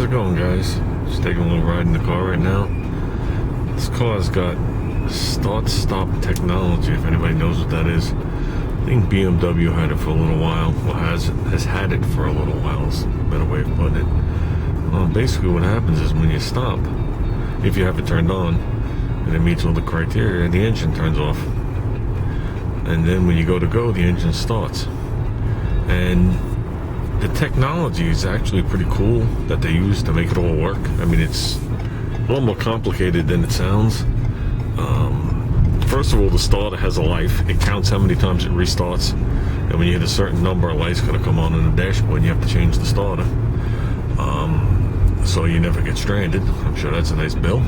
How's it going, guys? Just taking a little ride in the car right now. This car's got start-stop technology, if anybody knows what that is. I think BMW had it for a little while, or has had it for a little while, is a better way of putting it. Well, basically what happens is when you stop, if you have it turned on, and it meets all the criteria, the engine turns off. And then when you go, the engine starts. And the technology is actually pretty cool that they use to make it all work. I mean, it's a little more complicated than it sounds. First of all, the starter has a life. It counts how many times it restarts. And when you hit a certain number, a light's going to come on in the dashboard and you have to change the starter. So you never get stranded. I'm sure that's a nice bill.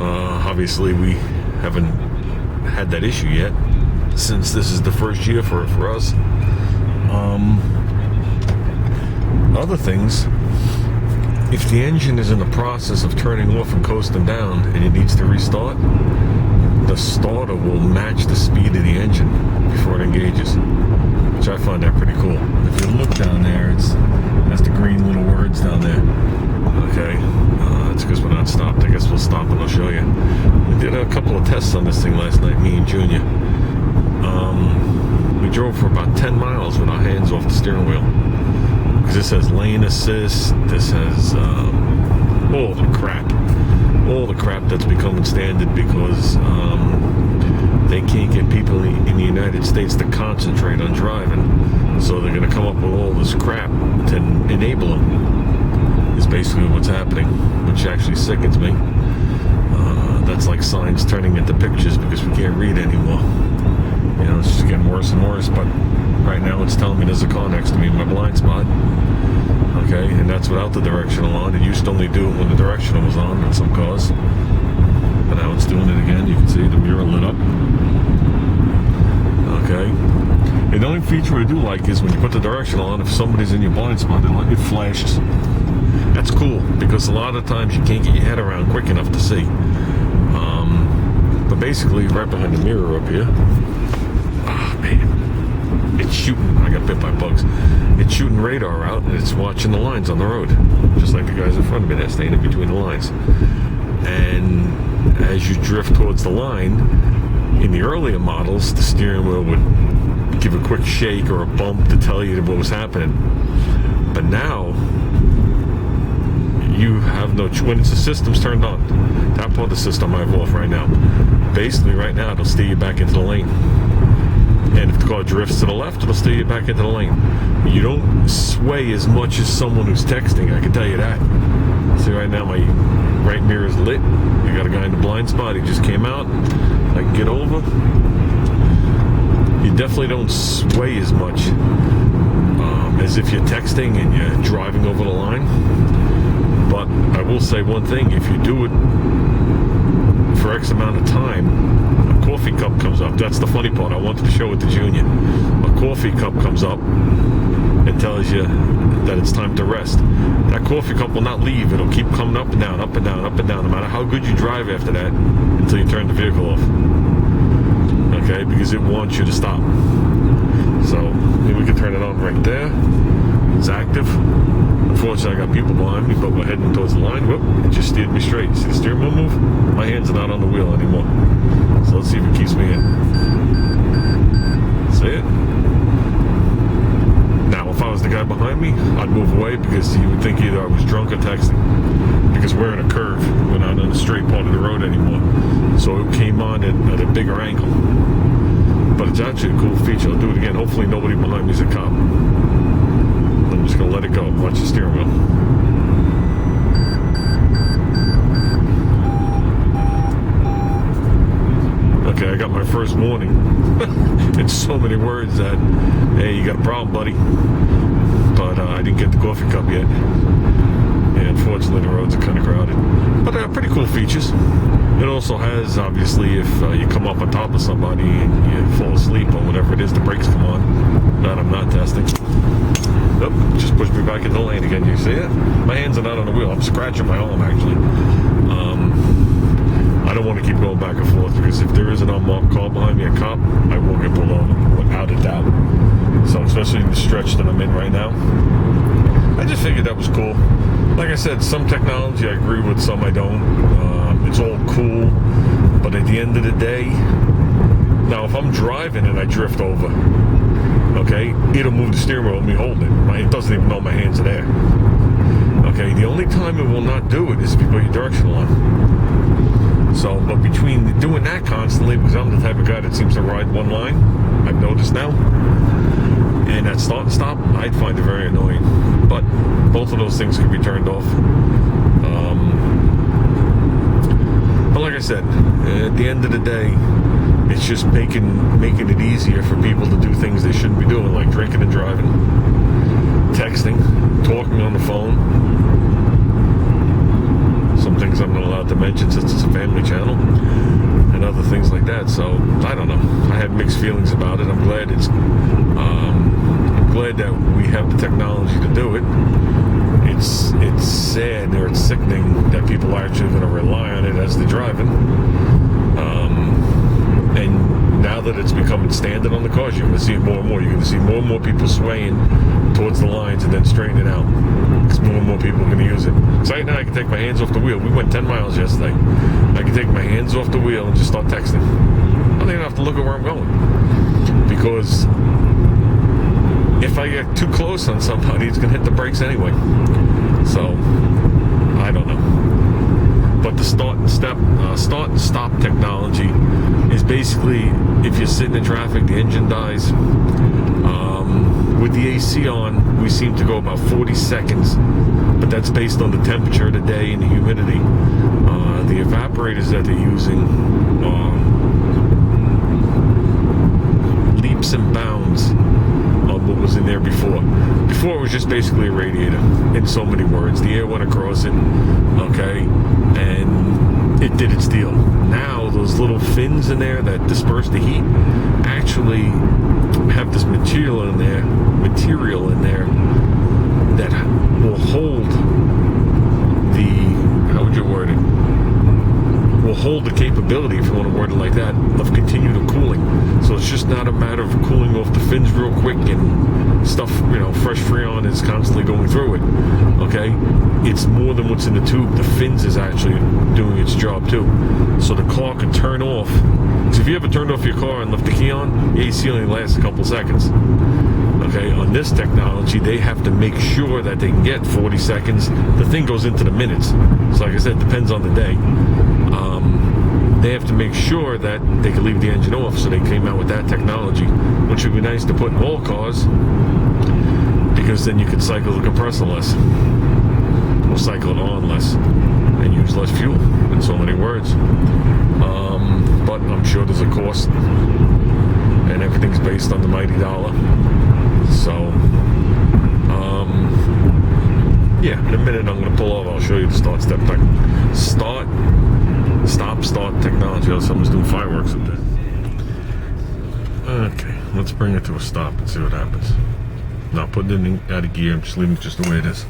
Obviously, we haven't had that issue yet, since this is the first year for us. Other things, if the engine is in the process of turning off and coasting down and it needs to restart, the starter will match the speed of the engine before it engages, which I find that pretty cool. If you look down there, that's the green little words down there. Okay, it's because we're not stopped. I guess we'll stop and I'll show you. We did a couple of tests on this thing last night, me and Junior. We drove for about 10 miles with our hands off the steering wheel. Because this has lane assist, this has all the crap that's becoming standard because they can't get people in the United States to concentrate on driving. So they're going to come up with all this crap to enable them, is basically what's happening, which actually sickens me. That's like signs turning into pictures because we can't read anymore. You know, it's just getting worse and worse, but right now it's telling me there's a car next to me in my blind spot. Okay, and that's without the directional on. It used to only do it when the directional was on in some cars. But now it's doing it again. You can see the mirror lit up. Okay. And the only feature I do like is when you put the directional on, if somebody's in your blind spot, it flashes. That's cool, because a lot of times you can't get your head around quick enough to see. But basically, right behind the mirror up here, oh man, it's shooting. I got bit by bugs. It's shooting radar out and it's watching the lines on the road, just like the guys in front of me. They're staying in between the lines. And as you drift towards the line, in the earlier models, the steering wheel would give a quick shake or a bump to tell you what was happening. But now, you have no choice. When the system's turned on, that part of the system I have off right now. Basically, right now, it'll steer you back into the lane. And if the car drifts to the left, it'll steer you back into the lane. You don't sway as much as someone who's texting, I can tell you that. See, right now my right mirror is lit. I got a guy in the blind spot. He just came out. I can get over. You definitely don't sway as much as if you're texting and you're driving over the line. But I will say one thing, if you do it for X amount of time, a coffee cup comes up. That's the funny part. I wanted to show it to Junior. A coffee cup comes up and tells you that it's time to rest. That coffee cup will not leave. It'll keep coming up and down, up and down, up and down, no matter how good you drive after that, until you turn the vehicle off. Okay, because it wants you to stop. So maybe we can turn it on right there. It's active. Unfortunately, I got people behind me, but we're heading towards the line. Whoop, it just steered me straight. See the steering wheel move? My hands are not on the wheel anymore. So let's see if it keeps me in. See it? Now, if I was the guy behind me, I'd move away because he would think either I was drunk or texting. Because we're in a curve. We're not on the straight part of the road anymore. So it came on at a bigger angle. But it's actually a cool feature. I'll do it again. Hopefully nobody behind me is a cop. I'm just going to let it go. Watch the steering wheel. Okay, I got my first warning. In so many words that, hey, you got a problem, buddy. But I didn't get the coffee cup yet. And unfortunately, the roads are kind of crowded. But they have pretty cool features. It also has, obviously, if you come up on top of somebody and you fall asleep or whatever it is, the brakes come on. That I'm not testing. Oh, just pushed me back in the lane again. You see it? My hands are not on the wheel. I'm scratching my arm, actually. I don't want to keep going back and forth because if there is an unmarked car behind me, a cop, I will get pulled over without a doubt. So especially in the stretch that I'm in right now, I just figured that was cool. Like I said, some technology I agree with, some I don't. It's all cool, but at the end of the day, now if I'm driving and I drift over, okay, it'll move the steering wheel and me holding it. It doesn't even know my hands are there. Okay, the only time it will not do it is if you put your directional on. So, but between doing that constantly, because I'm the type of guy that seems to ride one line, I've noticed now, and that start and stop, I'd find it very annoying. But both of those things can be turned off. But like I said, at the end of the day, it's just making it easier for people to do things they shouldn't be doing, like drinking and driving, texting, talking on the phone. Some things I'm not allowed to mention since it's a family channel, and other things like that. So I don't know. I have mixed feelings about it. I'm glad I'm glad that we have the technology to do it. It's sad or it's sickening that people are actually going to rely on it as they're driving. And now that it's becoming standard on the cars, you're going to see it more and more. You're going to see more and more people swaying towards the lines and then straightening out, because more and more people are going to use it. So right now I can take my hands off the wheel. We went 10 miles yesterday. I can take my hands off the wheel and just start texting. I don't even have to look at where I'm going, because if I get too close on somebody, it's going to hit the brakes anyway. So I don't know. But the start and stop technology is basically, if you're sitting in traffic, the engine dies. With the AC on, we seem to go about 40 seconds, but that's based on the temperature of the day and the humidity. The evaporators that they're using leaps and bounds on what was in there before. Before it was just basically a radiator, in so many words. The air went across it, okay, and it did its deal. Now those little fins in there that disperse the heat actually have this material in there that will hold how would you word it? Will hold the capability, if you want to word it like that, of continued cooling. So it's just not a matter of cooling off the fins real quick and stuff, fresh Freon is constantly going through it. Okay? It's more than what's in the tube. The fins is actually doing its job too. So the car can turn off. So if you ever turned off your car and left the key on, the AC only lasts a couple seconds. Okay, on this technology, they have to make sure that they can get 40 seconds. The thing goes into the minutes. So like I said, it depends on the day. They have to make sure that they can leave the engine off, so they came out with that technology, which would be nice to put in all cars, because then you could cycle the compressor less, or cycle it on less, and use less fuel, in so many words. But I'm sure there's a cost, and everything's based on the mighty dollar. So, yeah, in a minute I'm going to pull over. I'll show you the start technology. Oh, someone's doing fireworks up there. Okay, let's bring it to a stop and see what happens. Not putting it out of gear, I'm just leaving it just the way it is.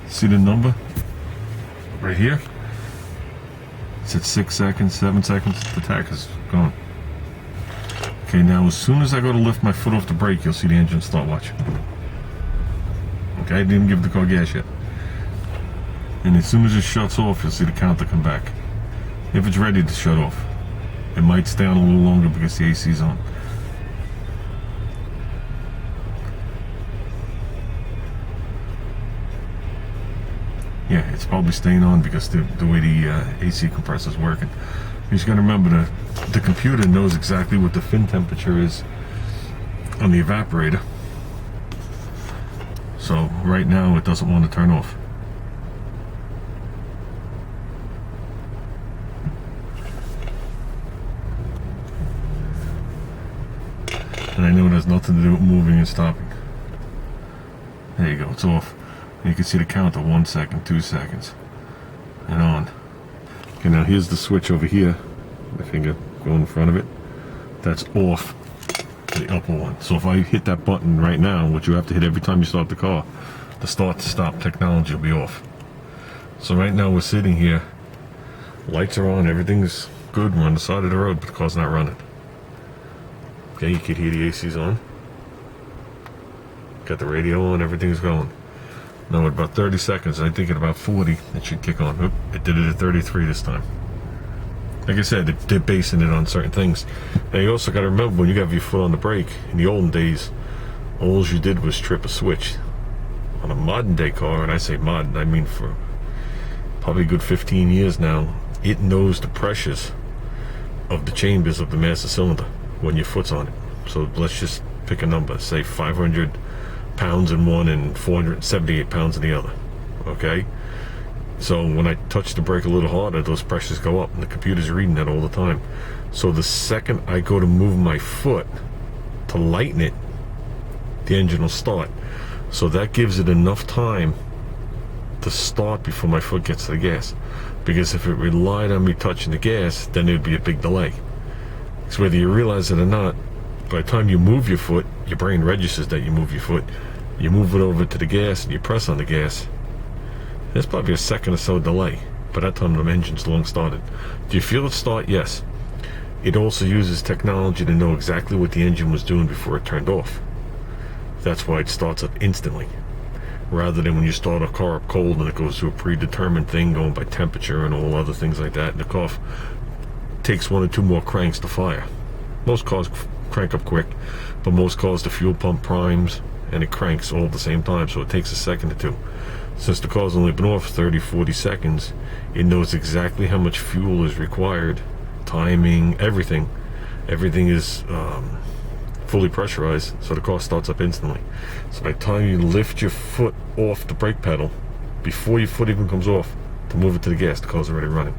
See the number? Right here? It's at 6 seconds, 7 seconds, the tach is gone. Okay, now as soon as I go to lift my foot off the brake, you'll see the engine start. Watch. Okay, I didn't even give the car gas yet. And as soon as it shuts off, you'll see the counter come back. If it's ready to shut off. It might stay on a little longer because the AC is on. Yeah, it's probably staying on because the way the AC compressor is working. You just got to remember the computer knows exactly what the fin temperature is on the evaporator. So right now it doesn't want to turn off. And I know it has nothing to do with moving and stopping. There you go, it's off. And you can see the counter, 1 second, 2 seconds, and on. Okay, now here's the switch over here. My finger going in front of it. That's off, the upper one. So if I hit that button right now, which you have to hit every time you start the car, the start to stop technology will be off. So right now we're sitting here, lights are on, everything's good, we're on the side of the road, but the car's not running. Okay, you can hear the AC's on. Got the radio on, everything's going. Now at about 30 seconds, I think at about 40, it should kick on. Oop, it did it at 33 this time. Like I said, they're basing it on certain things. Now you also got to remember, when you have your foot on the brake, in the olden days, all you did was trip a switch. On a modern day car, and I say modern, I mean for probably a good 15 years now, it knows the pressures of the chambers of the master cylinder when your foot's on it. So let's just pick a number, say 500 pounds in one and 478 pounds in the other. Okay? So when I touch the brake a little harder, those pressures go up, and the computer's reading that all the time. So the second I go to move my foot to lighten it, the engine will start. So that gives it enough time to start before my foot gets to the gas. Because if it relied on me touching the gas, then there'd be a big delay. So whether you realize it or not, by the time you move your foot, your brain registers that you move your foot. You move it over to the gas and you press on the gas. There's probably a second or so delay. By that time the engine's long started. Do you feel it start? Yes. It also uses technology to know exactly what the engine was doing before it turned off. That's why it starts up instantly, rather than when you start a car up cold and it goes to a predetermined thing going by temperature and all other things like that, and the car takes 1 or 2 more cranks to fire. Most cars crank up quick, but most cars, the fuel pump primes and it cranks all at the same time, so it takes a second or two. Since the car's only been off 30-40 seconds, it knows exactly how much fuel is required, timing, everything is fully pressurized, so the car starts up instantly. So by the time you lift your foot off the brake pedal, before your foot even comes off to move it to the gas, the car's already running.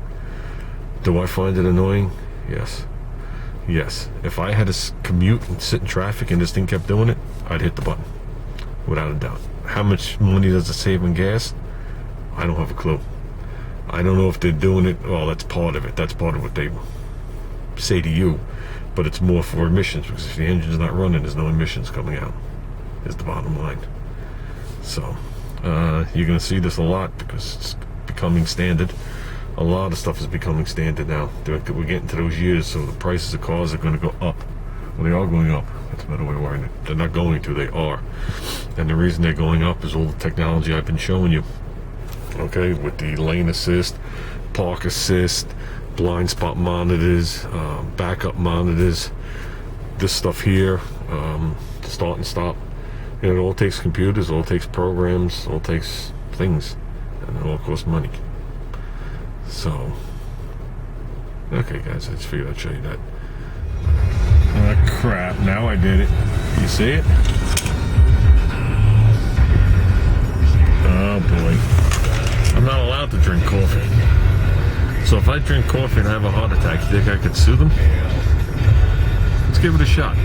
Do I find it annoying? Yes. If I had to commute and sit in traffic and this thing kept doing it, I'd hit the button, without a doubt. How much money does it save in gas? I don't have a clue. I don't know if they're doing it. Well, that's part of it. That's part of what they say to you. But it's more for emissions, because if the engine's not running, there's no emissions coming out, is the bottom line. So you're going to see this a lot because it's becoming standard. A lot of stuff is becoming standard now. We're getting to those years, so the prices of cars are going to go up. Well, they are going up. That's a better way of wording it. They're not going to, they are. And the reason they're going up is all the technology I've been showing you. Okay, with the lane assist, park assist, blind spot monitors, backup monitors, this stuff here, start and stop. You know, it all takes computers, it all takes programs, it all takes things, and it all costs money. So, okay guys, I just figured I'd show you that. Crap, now I did it. You see it? Oh boy. I'm not allowed to drink coffee. So if I drink coffee and I have a heart attack, you think I could sue them? Let's give it a shot.